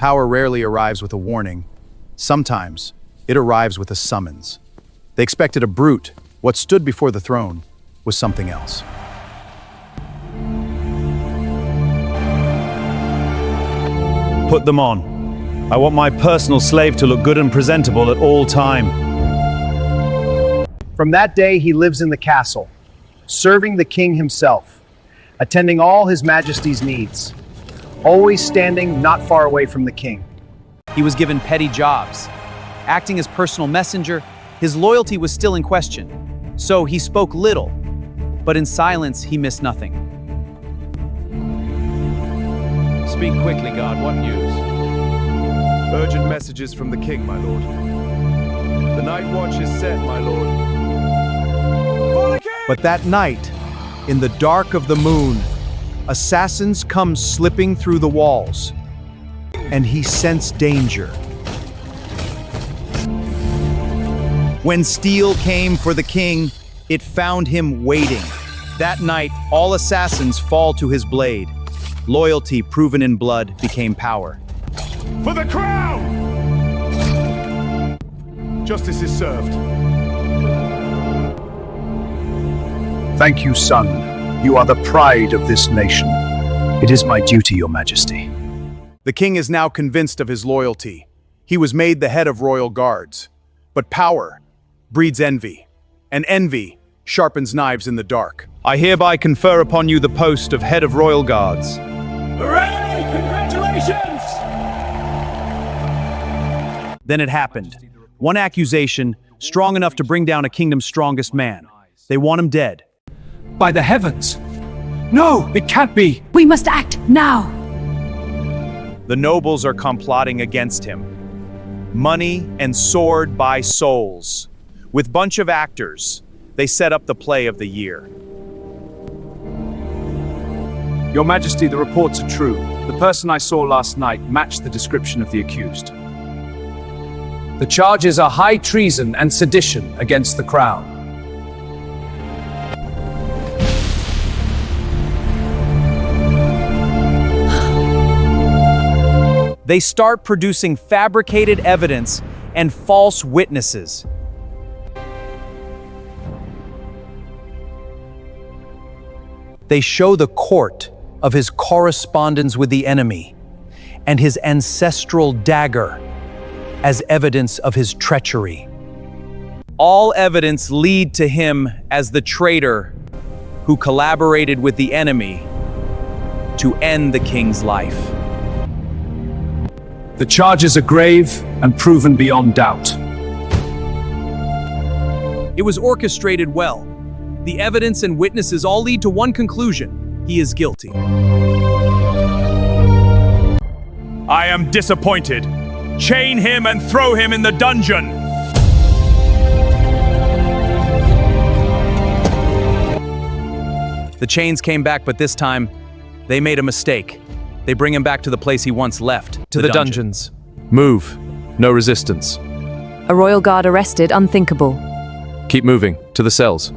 Power rarely arrives with a warning. Sometimes, it arrives with a summons. They expected a brute. What stood before the throne was something else. Put them on. I want my personal slave to look good and presentable at all time. From that day, he lives in the castle, serving the king himself, attending all his majesty's needs, always standing not far away from the king. He was given petty jobs. Acting as personal messenger, his loyalty was still in question. So he spoke little, but in silence he missed nothing. Speak quickly, guard. What news? Urgent messages from the king, my lord. The night watch is set, my lord. For the king! But that night, in the dark of the moon, assassins come slipping through the walls, and he sensed danger. When steel came for the king, it found him waiting. That night, all assassins fall to his blade. Loyalty proven in blood became power. For the crown! Justice is served. Thank you, son. You are the pride of this nation. It is my duty, Your Majesty. The king is now convinced of his loyalty. He was made the head of royal guards. But power breeds envy, and envy sharpens knives in the dark. I hereby confer upon you the post of head of royal guards. Hooray! Congratulations! Then it happened. One accusation, strong enough to bring down a kingdom's strongest man. They want him dead. By the heavens! No, it can't be! We must act now! The nobles are complotting against him. Money and sword buy souls. With bunch of actors, they set up the play of the year. Your Majesty, the reports are true. The person I saw last night matched the description of the accused. The charges are high treason and sedition against the crown. They start producing fabricated evidence and false witnesses. They show the court of his correspondence with the enemy and his ancestral dagger as evidence of his treachery. All evidence lead to him as the traitor who collaborated with the enemy to end the king's life. The charges are grave and proven beyond doubt. It was orchestrated well. The evidence and witnesses all lead to one conclusion: he is guilty. I am disappointed. Chain him and throw him in the dungeon! The chains came back, but this time, they made a mistake. They bring him back to the place he once left, to the dungeons. Move. No resistance. A royal guard arrested, unthinkable. Keep moving. To the cells.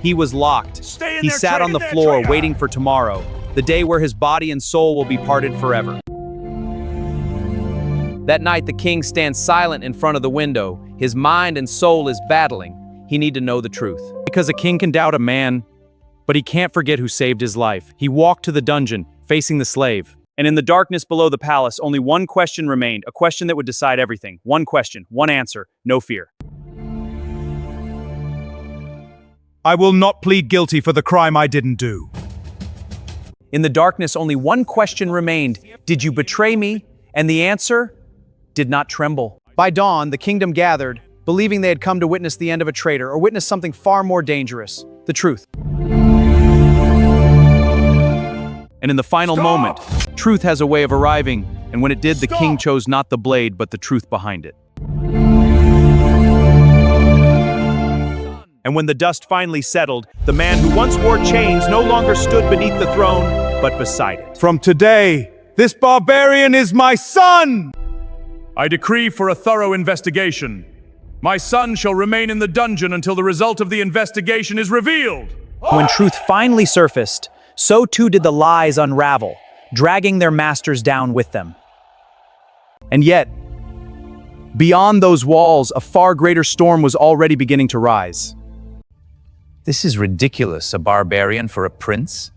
He was locked. He sat on the floor waiting for tomorrow, the day where his body and soul will be parted forever. That night, the king stands silent in front of the window. His mind and soul is battling. He needs to know the truth. Because a king can doubt a man, but he can't forget who saved his life. He walked to the dungeon, facing the slave. And in the darkness below the palace, only one question remained, a question that would decide everything. One question, one answer, no fear. I will not plead guilty for the crime I didn't do. In the darkness, only one question remained. Did you betray me? And the answer did not tremble. By dawn, the kingdom gathered, believing they had come to witness the end of a traitor or witness something far more dangerous, the truth. And in the final moment, truth has a way of arriving, and when it did, the king chose not the blade, but the truth behind it. And when the dust finally settled, the man who once wore chains no longer stood beneath the throne, but beside it. From today, this barbarian is my son! I decree for a thorough investigation. My son shall remain in the dungeon until the result of the investigation is revealed. When truth finally surfaced, so too did the lies unravel, dragging their masters down with them. And yet, beyond those walls, a far greater storm was already beginning to rise. This is ridiculous, a barbarian for a prince.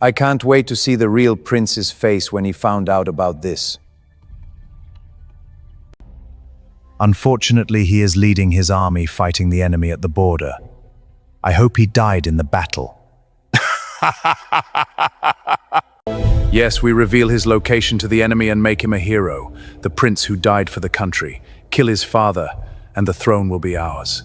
I can't wait to see the real prince's face when he found out about this. Unfortunately, he is leading his army fighting the enemy at the border. I hope he died in the battle. Yes, we reveal his location to the enemy and make him a hero, the prince who died for the country. Kill his father, and the throne will be ours.